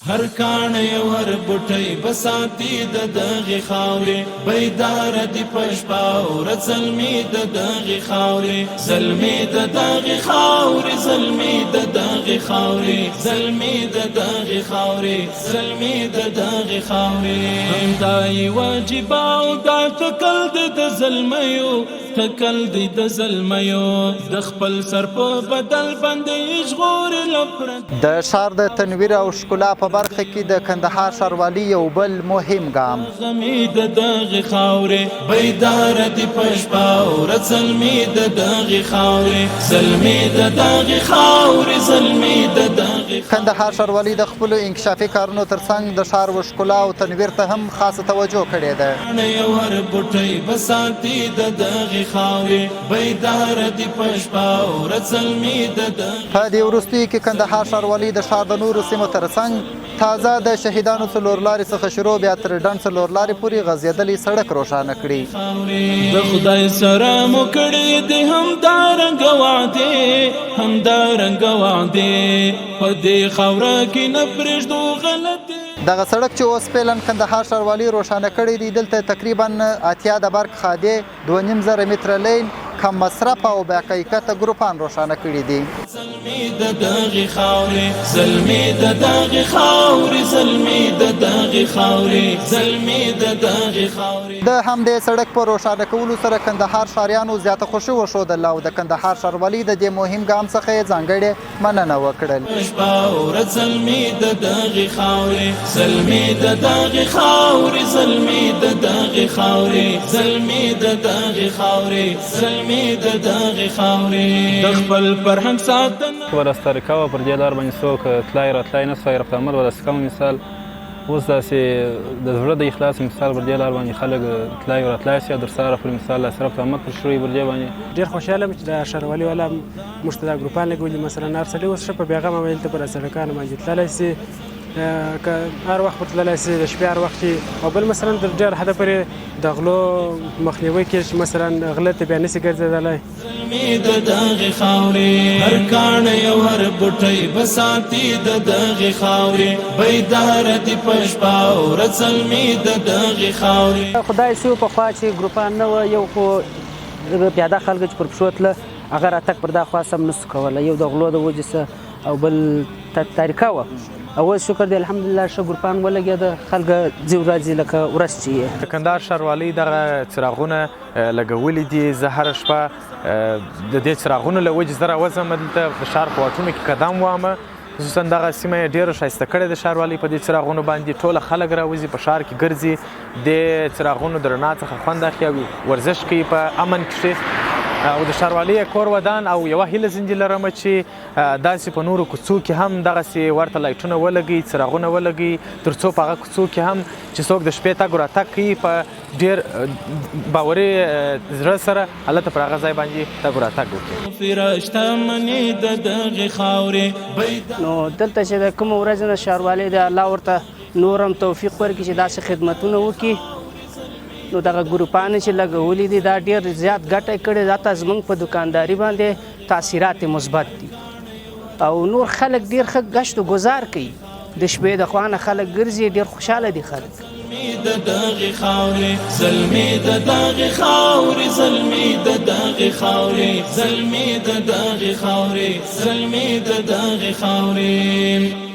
هر کاڼی او هر بوټی بساتی د دغې خاورې بیدار دي په شپه او ورځ زلمي د دغې خاورې زلمي د دغې خاورې زلمي د دغې خاورې زلمي د دغې خاورې زلمي د دغې خاورې همدا یې واجب او دا تکل دی د زلمیو تکل دی د زلمیو د خپل سر په بدل باندې ژغوري لپرد د ښار د تنویر او ښکلا په برخه کې د کندهار ښاروالي یو بل مهم ګام زلمي د دغې خاورې بیدار دي په شپه او ورځ زلمي د دغې خاورې زلمي د دغې خاورې زلمي د دغې کندهار ښاروالي د خپلو انکشافي کارونو ترڅنګ د ښار و ښکلا او تنویر ته هم خاصه توجه کړې ده یو هر بوټی بساتی د دغې خاورې بیدار دي په شپه او ورځ زلمي د دغې په دې وروستیو کې کندهار ښاروالي د ښار د نورو سیمو ترڅنګ تازه د شهیدانو څلور لارې څخه شروع بیا تر ډنډ څلور لارې پورې غځېدلې سړک روښانه کړي د خدای سره مو کړي دي همدارنګه وعدې همدارنګه وعدې په دې خاوره کې نه پرېږدو غلطې دغه سړک چې اوس فعلا کندهار ښاروالي روښانه کړی دی دلته تقریبا 80 د برق خادې 2.5 متره لیل کم مصرف او با کیفیته ګروپان روښانه کړي دي زلمي د دغې خاورې زلمي د دغې خاورې زلمي د دغې خاورې زلمي د دغې خاورې د همدې سړک په روښانه کولو سره کندهار ښاریانو زیاته خوښي وښودله او د کندهار ښاروالي د دې مهم ګام څخه یې ځانګړې مننه وکړل شپه او ورځ زلمي د دغې خاورې زلمي د دغې خاورې زلمي د دغې خاورې زلمي د دغې خاورې زلمي د دغې خاورې د خپل فرهنګ ساتنه ورستاره کوه پر دې لار باندې څوک تلای راتلای نه سوی رفت آمد وداسې کوم مثال اوس داسې د زړه د اخلاص مثال پر دې لار باندې خلک تلای راتلای سي در سره پر مثال داسې رفت آمد پر شروع پر دې باندې ډېر خوشحاله یم چې د ښاروالي والا موږ ته دا ګروپان لګولي مثلا هر سړی اوس ښه په بېغمه باندې دلته پر سړکانو باندې تللی سي که هر وخت پر تللی سي د شپې هر وخت کې او بل مثلا د ډېر حده پورې د غلو مخنیوی کېږي چې مثلا غله ته بیا نسي ګرځېدلی زلمي د دغې خاورې هر کاڼی او هر بوټی بساتي د دغې خاورې بیدار دي په شپه او ورځ زلمي د دغې خاورې خدای سي پخوا چې ګروپان نه وه یو خو پیاده خلک چې پر پښو تله هغه راتګ پر دا خوا سم نسو کولی یو د غلو د وجې څه او بل تاریکه وه اوس شکر دی الحمدلله ښه ګروپان ولګېده خلک ځي ورځي لکه ورځ چې یې د کندهار ښاروالۍ دغه څراغونه لګولي دي زه هره شپه د دې څراغونو له وجې زه راوځم دلته د ښار په واټونو کې قدم وامه خصوصا دغه سیمه یې ډېره ښایسته کړې د ښاروالۍ په دې څراغونو باندې ټوله خلک راوځي په ښار کې ګرځي د څراغونو د رڼا څخه خوند اخلي او ورزش کوي په امن کښې او د ښاروالۍ کور ودان او یوه هیله زندې لرمه چې داسې په نورو کوڅو کې هم دغسې ورته لایټونه ولګوي څراغونه ولګوي تر څو په هغه کوڅو کې هم چې څوک د شپې تګ راتګ کوي په ډېر باوري زړه سره هلته پر هغه ځای باندې تګ راتګ وکړي شتمني د دغې خاورې نو دلته چې د کومه ورځ نه ښاروالۍ د الله ورته نور هم توفیق ورکړي چې داسې خدمتونه وکړي نو دغه ګروپانې چې لګولي دي دا ډېر زیات ګټه کړې ده حتی زموږ په دکانداري باندې تاثیرات مثبت دي او نور خلک ډېر ښه ګشت و ګذار کوي د شپې د خوا نه خلک ګرځي ډېر خوشحاله دي خلک د دغې خاورې زلمي د دغې خاورې زلمي د دغې خاورې زلمي د دغې خاورې زلمي د دغې خاورې